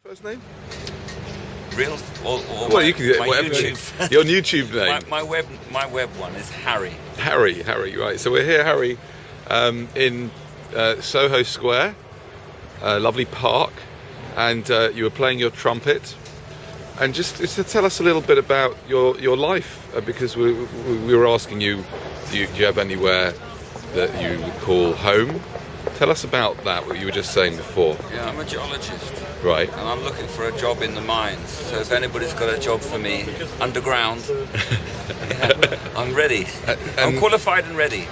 first name? Real or Well, you can get my whatever. YouTube. Your YouTube name. my web one is Harry. Harry, right. So we're here, Harry, in Soho Square, lovely park, and you were playing your trumpet. And just to tell us a little bit about your life, because we were asking you, do you have anywhere that you would call home? Tell us about that, what you were just saying before. Yeah, I'm a geologist. Right. And I'm looking for a job in the mines. So if anybody's got a job for me underground, yeah, I'm ready. I'm qualified and ready.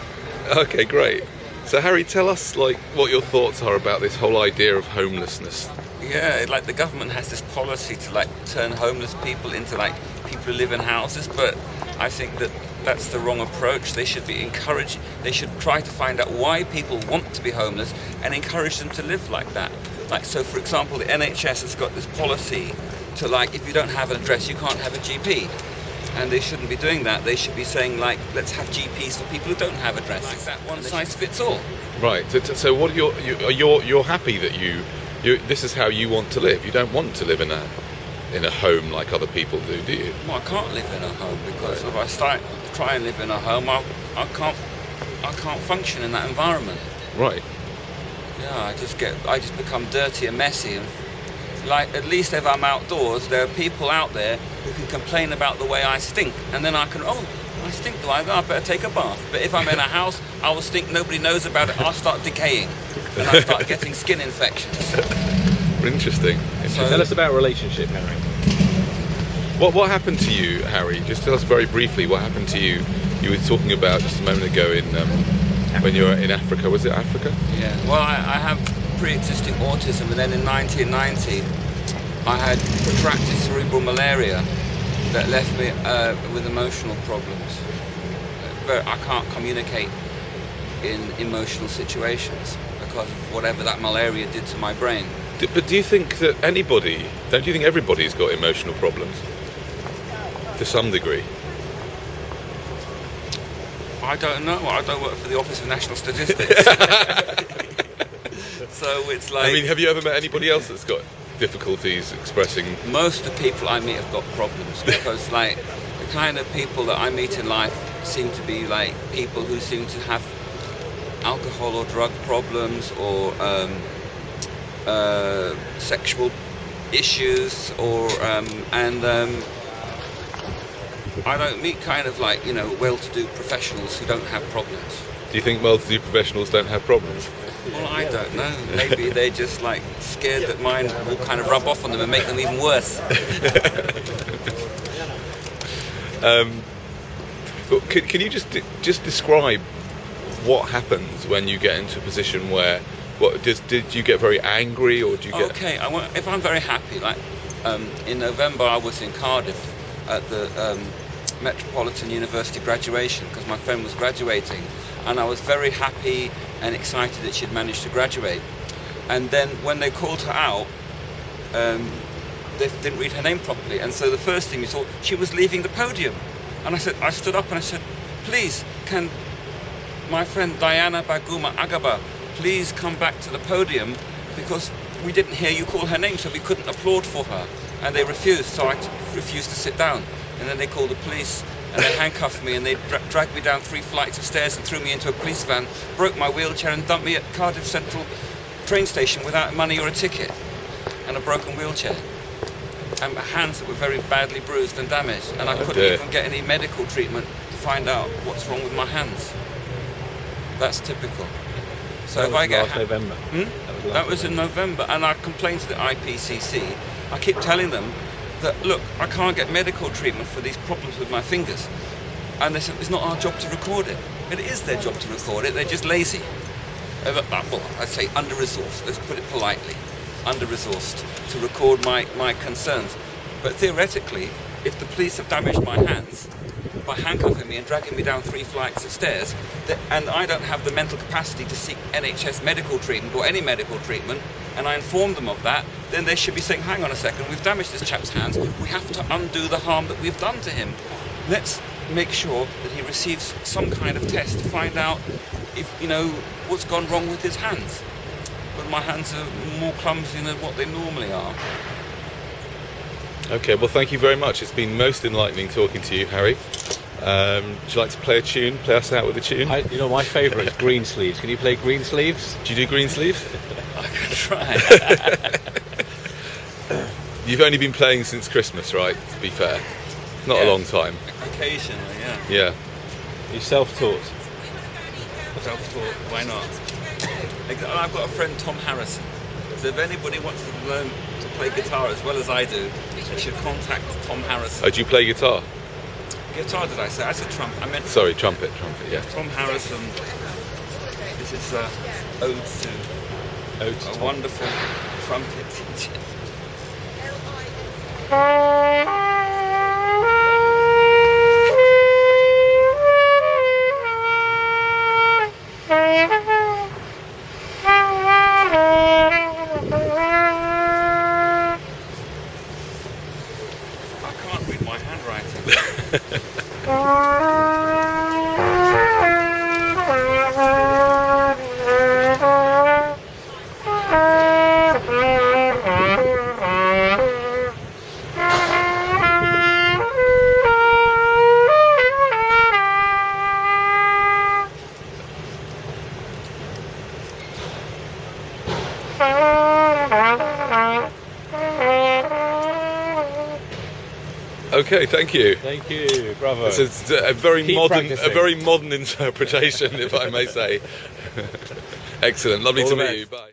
Okay, great. So Harry, tell us what your thoughts are about this whole idea of homelessness. Yeah, the government has this policy to turn homeless people into people who live in houses, but I think that's the wrong approach. They should be encouraged. They should try to find out why people want to be homeless and encourage them to live like that. So for example, the NHS has got this policy to if you don't have an address, you can't have a GP. And they shouldn't be doing that. They should be saying let's have GPs for people who don't have addresses. That one size fits all. Right. So what you're happy that you this is how you want to live. You don't want to live in a home like other people do you? Well, I can't live in a home because if I try and live in a home, I can't function in that environment. Right. Yeah, I just become dirty and messy. And at least if I'm outdoors, there are people out there who can complain about the way I stink, and then I stink, do I? I better take a bath. But if I'm in a house, I will stink, nobody knows about it, I'll start decaying, and I'll start getting skin infections. Interesting. So tell us about relationship, Harry. What happened to you, Harry? Just tell us very briefly what happened to you. You were talking about just a moment ago when you were in Africa. Was it Africa? Yeah, well, I have pre-existing autism, and then in 1990 I had contracted cerebral malaria that left me with emotional problems. I can't communicate in emotional situations because of whatever that malaria did to my brain. But do you think that don't you think everybody's got emotional problems? To some degree. I don't know. I don't work for the Office of National Statistics. So it's I mean, have you ever met anybody else that's got difficulties expressing? Most of the people I meet have got problems because the kind of people that I meet in life seem to be people who seem to have alcohol or drug problems or sexual issues I don't meet well-to-do professionals who don't have problems. Do you think well-to-do professionals don't have problems? Well, I don't know. Maybe they're just scared that mine will kind of rub off on them and make them even worse. Can you just describe what happens when you get into a position where did you get very angry or do you get? Okay, if I'm very happy, in November I was in Cardiff at the Metropolitan University graduation because my friend was graduating, and I was very happy and excited that she'd managed to graduate. And then when they called her out, they didn't read her name properly, and so the first thing we saw, she was leaving the podium. And I stood up and I said, please, can my friend Diana Baguma Agaba please come back to the podium, because we didn't hear you call her name, so we couldn't applaud for her. And they refused, so I refused to sit down. And then they called the police, and they handcuffed me, and they dragged me down 3 flights of stairs and threw me into a police van, broke my wheelchair and dumped me at Cardiff Central train station without money or a ticket, and a broken wheelchair. And my hands that were very badly bruised and damaged, and I couldn't even get any medical treatment to find out what's wrong with my hands. That's typical. So that if was I get last November. That was in November, and I complained to the IPCC. I keep telling them that, look, I can't get medical treatment for these problems with my fingers. And they said, it's not our job to record it. It is their job to record it, they're just lazy. Well, I'd say under-resourced, let's put it politely. Under-resourced to record my concerns. But theoretically, if the police have damaged my hands by handcuffing me and dragging me down 3 flights of stairs, and I don't have the mental capacity to seek NHS medical treatment or any medical treatment, and I inform them of that, then they should be saying, hang on a second, we've damaged this chap's hands, we have to undo the harm that we've done to him. Let's make sure that he receives some kind of test to find out if, what's gone wrong with his hands. But my hands are more clumsy than what they normally are. Okay, well, thank you very much. It's been most enlightening talking to you, Harry. Would you like to play a tune? Play us out with a tune? You know, my favourite is Green Sleeves. Can you play Green Sleeves? Do you do green sleeves? I can try. You've only been playing since Christmas, right? To be fair, not a Yeah. long time. Occasionally, yeah. Yeah. You're self-taught. Self-taught, why not? And I've got a friend, Tom Harrison. So if anybody wants to learn to play guitar as well as I do, they should contact Tom Harrison. Oh, do you play guitar? Guitar, did I say? I said trumpet. I meant Sorry, trumpet. Yeah. Tom Harrison. This is ode to Ode a to Tom. wonderful trumpet teacher. I can't read my handwriting. Okay, thank you. Thank you, bravo. It's a very Keep practicing. modern interpretation, if I may say. Excellent. Lovely All to the meet best. you. Bye.